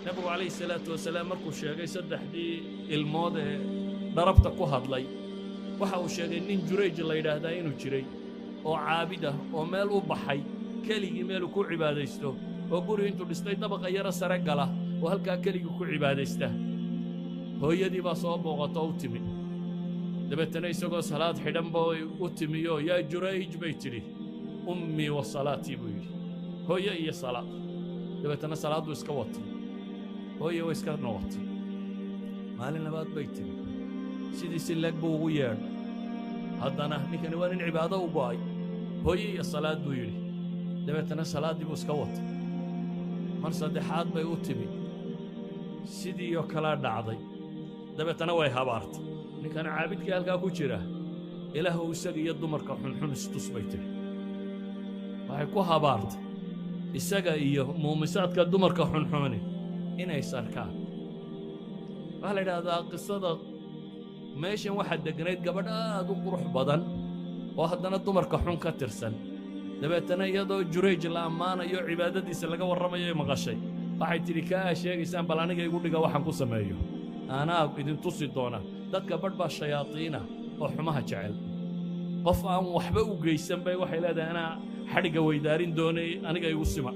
nabigu calayhi salaatu wasalaam markuu sheegay saddexdii ilmood ee dharabta ku hadlay waxa uu sheegay nin Jurayj la yidhaahdaa inuu jiray oo caabid ah oo meel u baxay keligii meeluu ku cibaadaysto oo guri intuu dhistay dabaqa yara sare gala oo halkaa keligii ku cibaadaysta hooyadii baa soo booqato u timi dabeetana isagoo salaad xidhanba u timiyo yaa Jurayj bay tidhi ummii wa salaatii buu yidhi hooyo iyo salaad dabeetana salaaddu iska watay hooyo way iska noqotay maalin labaad bay timi sidii si leeg buu ugu yeedhay haddana ninkani waa nin cibaado u go'ay hooyo iyo salaad buu yidhi dabeetana salaaddii buu iska watay mar saddexaad bay u timi sidii oo kalaa dhacday dabeetana way habaartay ninkan caabidkii halkaa ku jira ilaahu isaga iyo dumarka xunxun istus bay tiri waxay ku habaartay isaga iyo muumisaadka dumarka xunxuni inay sarkaan waxaa la yidhaahdaa qisada meeshan waxaa degganayd gabadh aad u qurux badan oo haddana dumarka xun ka tirsan dabeetana iyadoo Jurayj la ammaanayo cibaadadiisa laga warramayo ay maqashay waxay tidhi kaa sheegaysaan bal aniga igu dhiga waxaan ku sameeyo anaa idin tusi doona dadka badh baa shayaadiina oo xumaha jecel qof aan waxba u geysan bay waxay leedahay anaa xadhigga weydaarin doonay aniga igu sima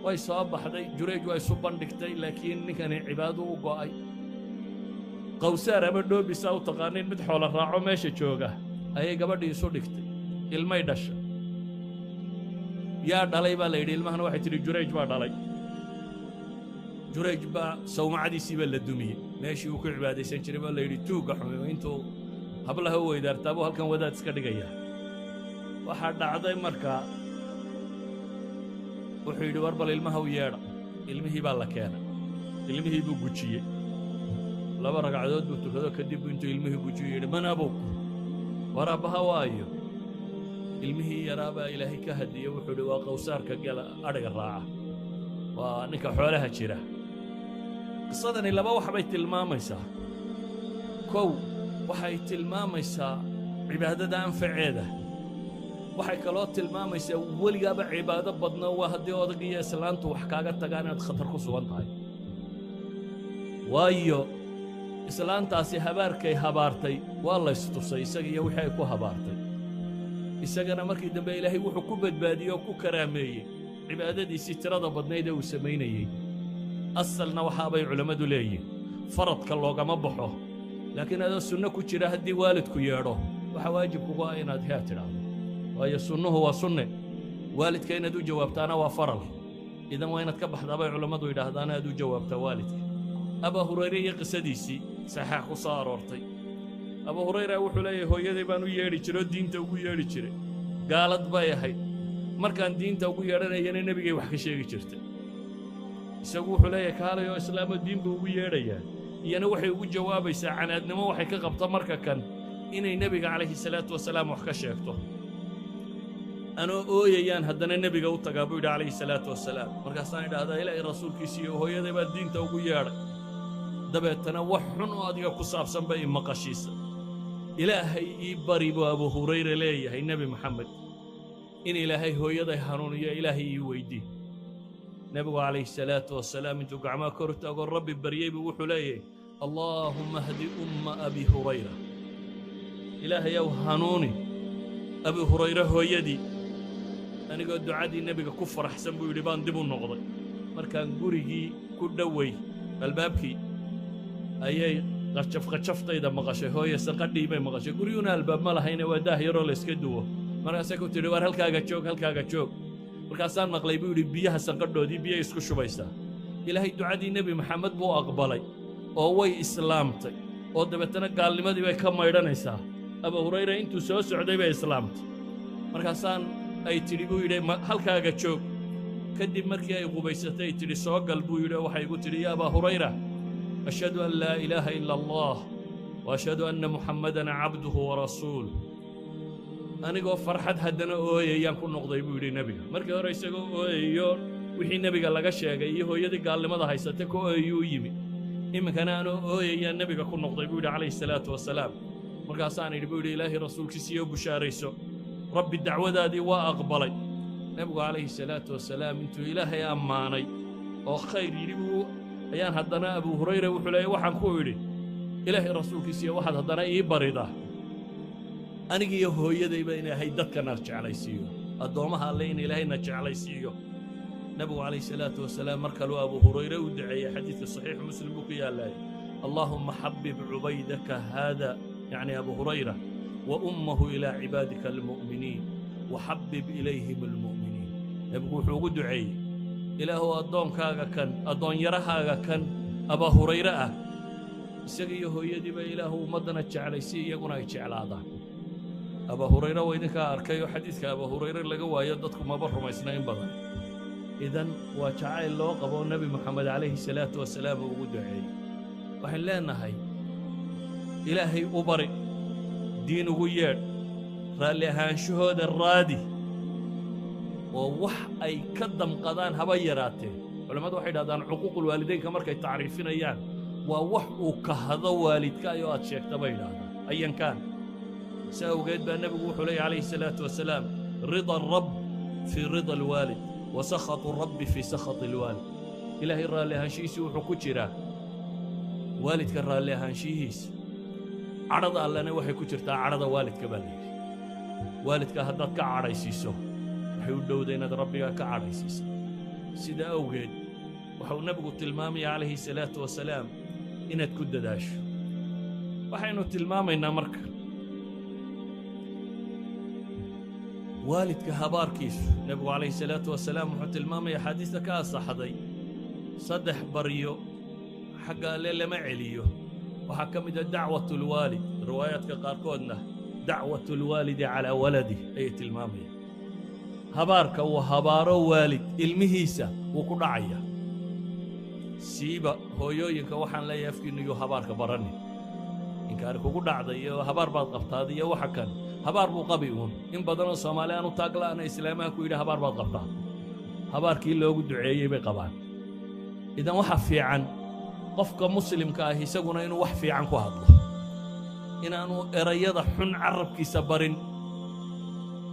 way soo baxday Jurayj waa isu bandhigtay laakiin ninkani cibaado u go'ay qawsaar ama dhoobisa u taqaaniin mid xoola raaco meesha jooga ayay gabadhii isu dhigtay ilmay dhasha yaa dhalay baa la yidhi ilmahana waxay tidhi Jurayj baa dhalay Jurayj baa sawmacadiisii baa la dumiyey meeshii uu ku cibaadaysan jiray baa la yidhi tuugga xumeeyo intuu hablaha u weydaartaa buu halkan wadaad iska dhigaya waxaa dhacday markaa wuxuu yidhi war bal ilmaha u yeedha ilmihii baa la keenay ilmihii buu gujiyey laba ragcadood buu tukado kadib intuu ilmihii gujiyo yidhi man abuk war aabbaha waayo ilmihii yaraa baa ilaahay ka hadiyey wuxuu yidhi waa qawsaarka gela adhiga raaca waa ninka xoolaha jira qisadani laba wax bay tilmaamaysaa kow waxay tilmaamaysaa cibaadada anfaceeda waxay kaloo tilmaamaysaa weligaaba cibaado badno waa haddii odag iyo islaantu wax kaaga tagaan inaad khatar ku sugan tahay waayo islaantaasi habaarkay habaartay waa la istusay isaga iyo wixii ay ku habaartay isagana markii dambe ilaahay wuxuu ku badbaadiyey oo ku karaameeyey cibaadadiisii tirada badnayd ee uu samaynayey asalna waxaabay culammadu leeyihin faradka loogama baxo laakiin adoo sunno ku jira haddii waalidku yeedho waxaa waajib kugu ah inaad haa tidhaahdo waayo sunnuhu waa sunne waalidka inaad u jawaabtaana waa faral idan waa inaad ka baxdaa bay culammadu yidhaahdaana aad u jawaabtaa waalidka abaa hurayre iyo qisadiisii saxaax ku soo aroortay abaa hurayra wuxuu leeyahay hooyaday baan u yeedhi jiray oo diinta ugu yeedhi jiray gaalad bay ahayd markaan diinta ugu yeedhanayana nebigay wax ka sheegi jirtay isagu wuxuu leeyahay kaalay oo islaamo diin buu ugu yeedhayaa iyana waxay ugu jawaabaysaa canaadnimo waxay ka qabta marka kan inay nebiga calayhi salaatu wasalaam wax ka sheegto anoo ooyayaan haddana nebiga u tagaa buu yidhi calayhi salaatu wasalaam markaasaan idhaahdaa ilaahay rasuulkiisiiyo hooyaday baa diinta ugu yeedhay dabeetana wax xun oo adiga ku saabsan bay maqashiisa ilaahay ii bari buu abu hurayra leeyahay nebi maxamed in ilaahay hooyaday hanuuniyo ilaahay ii weydii nebigu calayhi salaatu wasalaam intuu gacmaha kor taagoo rabbi baryey buu wuxuu leeyahay allaahumma hdi umma abi hurayra ilaahayow hanuuni abi hurayra hooyadii anigoo ducadii nebiga ku faraxsan buu yidhi baan dib u noqday markaan gurigii ku dhoway albaabkii ayay qajaftayda maqashay hooye sanqadhii bay maqashay guryuuna albaab ma lahayne waa daah yaroo la iska duwo markaasay ku tidhi war halkaaga joog markaasaan maqlay buu yidhi biyaha sanqadhoodii biyay isku shubaysaa ilaahay ducadii nebi maxamed buu aqbalay oo way islaamtay oo dabeetana gaalnimadii bay ka maydhanaysaa abu hurayra intuu soo socday bay islaamtay markaasaan ay tidhi buu yidhi halkaaga joog kadib markii ay qubaysatay ay tidhi soo gal buu yidhi oo waxay igu tidhi yaa abaa hurayra ashhadu an laa ilaaha ila allah wa ashhadu anna muxammadan cabduhu wa rasuuluh anigoo farxad haddana ooyayaan ku noqday buu yidhi nebiga markii hore isagoo ooyayo wixii nebiga laga sheegay iyo hooyadii gaalnimada haysatay ka ooyayuu u yimi iminkana anoo ooyayaan nebiga ku noqday buu yidhi calayhi salaatu wasalaam markaasaan idhi buu yidhi ilaahay rasuulkiisiiyo bushaarayso rabbi dacwadaadii waa aqbalay nebigu calayhi salaatu wasalaam intuu ilaahay ammaanay oo khayr yidhi ayaan haddana abu hurayra wuxuu leeyahay waxaan ku idhi ilaahay rasuulkiisiiyo waxaad haddana ii baridaa anigiiyo hooyadayba in ilaahay dadkana jeclaysiiyo addoommaha alle in ilaahayna jeclaysiiyo nabigu calayhi salaatu wasalaam mar kaluu abu hurayre u duceeyey xadiidka saxiix muslim buu ku yaallay اللهم حبب عبيدك هذا يعني أبو هريرة وأمه إلى عبادك المؤمنين وحبب إليهم المؤمنين يبقوا حقود دعي إله أدون كاغا كان أدون يرهاغا كان أبا هريرة سقيه يدب إله مدنة عليسي يقول يجعل هذا أبا هريرة وإنك أركيو حديثك أبا هريرة لقوا يددكم أبرهم ما يسنين بضا إذن وجعل الله قبل النبي محمد عليه الصلاة والسلام وقود دعي waxaan leenahay ilaahay u bari diin ugu yeedh raalli ahaanshahooda raadi oo wax ay ka damqadaan haba yaraatee culammadu waxay dhahdaan xuquuqul waalidaynka markay tacriifinayaan waa wax uu kahado waalidkaayo aad sheegta bay dhahdaan ayan kaan saa awgeed baa nebigu wuxuu leeyahy calayhi salaatu wasalaam rida arab fii rida alwaalid wa sakhatu rabbi fii sakhati alwaalid ilaahay raalli ahaanshihiisii wuxuu ku jiraa waalidka raalli ahaanshihiisa cadhada allena waxay ku jirtaa cadhada waalidka baa layidhi waalidka haddaad ka cadhaysiiso waxay u dhowday inaad rabbigaa ka cadhaysiisa sida awgeed waxau nebigu tilmaamaya calayhi salaatu wasalaam inaad ku dadaasho waxaynu tilmaamaynaa marka waalidka habaarkiisu nebigu calayhi salaatu wasalaam wuxuu tilmaamaya axaadiista ka asaxday 3 baryo حق الله لما عليه وحكم إذا دعوة الوالد روايات كقاركودنا دعوة الوالد على ولده أي المامية هبارك وهبارو والد المهيسة وكل عيا سيبا هو يوينك وحن لا يفكر إنه هبارك برني إن كارك وكل عضية هبار بعض قبطادية وحكن هبار مقبيون إن بدنا الصوماليان وتاقلا أنا إسلامي كويدا هبار بعض قبطاد هبار كيلو دعية بقبان إذا وحفي عن qofka muslimka ah isaguna inuu wax fiican ku hadlo inaanu erayada xun carabkiisa barin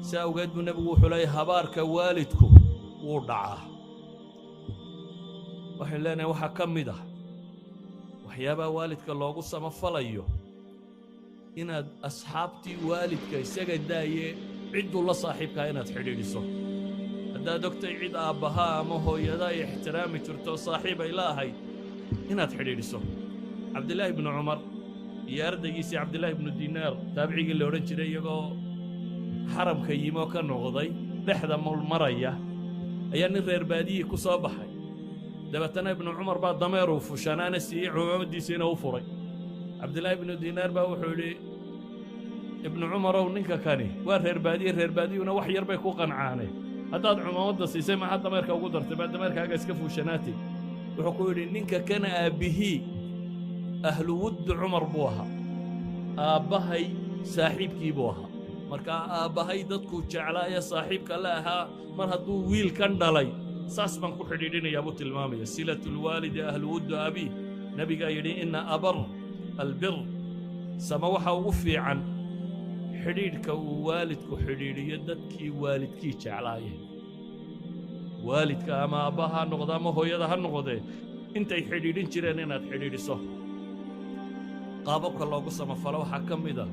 saa awgeed buu nabigu wuxuu leeyahay habaarka waalidku wuu dhacaa waxaan leenahay waxaa ka mid ah waxyaabaha waalidka loogu samafalayo inaad asxaabtii waalidka isaga daaye cidduu la saaxiibkaa inaad xidhiidhiso haddaad ogtay cid aabbaha ama hooyada ay ixtiraami jirto saaxiib ay laahayd inaad xidhiidhiso cabdillaahi ibnu cumar iyo ardaygiisii cabdillaahi ibnu dinaar taabicigii la odhan jiray iyagoo xaramka yimoo ka noqday dhexda mulmaraya ayaa nin reer baadiyii ku soo baxay dabeetana ibnu cumar baa dameeruu fushanaana siiyey cumaamadiisiina u furay cabdillaahi ibnu dinaar baa wuxuu yidhi ibnu cumarow ninka kani waa reer baadiyuna wax yar bay ku qancaaneen haddaad cumaamadda siisay maxaa dameerka ugu dartay baa dameerkaaga iska fuushanaatay wuxuu ku yidhi ninka kana aabbihii ahlu wuddu cumar buu ahaa aabbahay saaxiibkii buu ahaa markaa aabbahay dadkuu jeclaaya saaxiibka la ahaa mar hadduu wiilkan dhalay saas baan ku xidhiidhinayaa buu tilmaamaya silatulwaalidi ahlu wuddu abiih nebigaa yidhi inna abar albir sama waxa ugu fiican xidhiidhka uu waalidku xidhiidhiyo dadkii waalidkii jeclaayeen waalidka ama aabbaha ha noqdo ama hooyada ha noqdee intay xidhiidhin jireen inaad xidhiidhiso qaababka loogu samafalo waxaa ka mid ah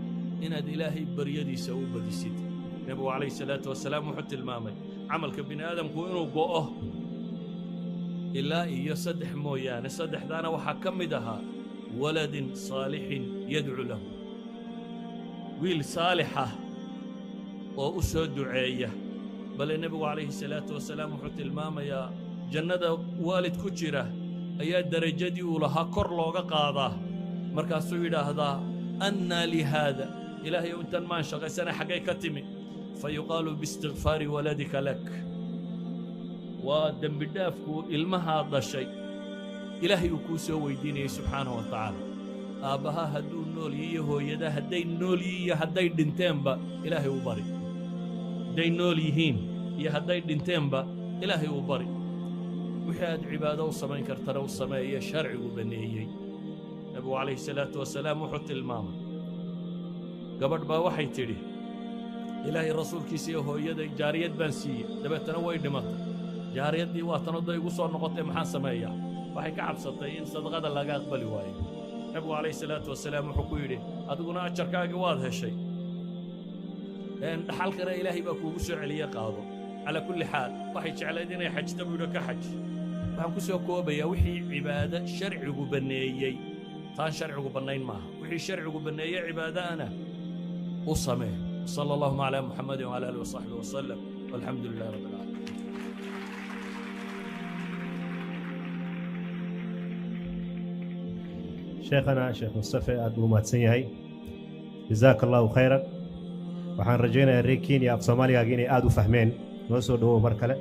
inaad ilaahay baryadiisa u badisid nebigu calayhi salaatu wasalaam wuxuu tilmaamay camalka bini aadamku inuu go'o ilaa iyo 3 mooyaane 3daana waxaa ka mid ahaa waladin saalixin yadcu lahu wiil saalix ah oo u soo duceeya bal nabigu calayhi salaatu wasalaam wuxuu tilmaamayaa jannada waalid ku jira ayaa darajadii uu lahaa kor looga qaadaa markaasuu yidhaahdaa annaa lihaada ilaahay intan maan shaqaysana xaggay ka timi fayuqaalu biistigfaari waladika lak waa dembi dhaafku ilmahaa dhashay ilaahay uu kuu soo weydiinayay subxaanahu wa tacaala aabbaha hadduu nool yihiyo hooyada hadday nool yihiyo hadday dhinteenba ilaahay u bari hadday nool yihiin iyo hadday dhinteenba ilaahay u bari wixii aad cibaado u samayn kartana u sameeye sharcigu baneeyey nabigu calayhi salaatu wasalaam wuxuu tilmaamay gabadh baa waxay tidhi ilaahay rasuulkiisa iyo hooyaday jaariyad baan siiyey dabeetana way dhimatay jaariyaddii waa tanadoo igu soo noqotay maxaan sameeyaa waxay ka cabsatay in sadaqada laga aqbali waayo nabigu calayhi salaatu wasalaam wuxuu ku yidhi adiguna ajarkaagii waad heshay dhaxalkana ilaahay baa kuugu soo celiye qaado calaa kulli xaal waxay jeclayd inay xajta buu yidhi ka xaj waxaan ku soo koobayaa wixii cibaado sharcigu banneeyey taan sharcigu bannayn maaha wixii sharcigu banneeyey cibaadaana u samee sala allahuma calaa muxamadin wcala aalihi wasaxbihi wasalam walxamdu lilahi rabbi alcaalamiin شيخنا شيخ مصطفى أبو ماتسنيهي جزاك الله خيرا وحان رجينا الريكين يا أبو صوماليا جيني آدو فهمين نوصل دو مركلة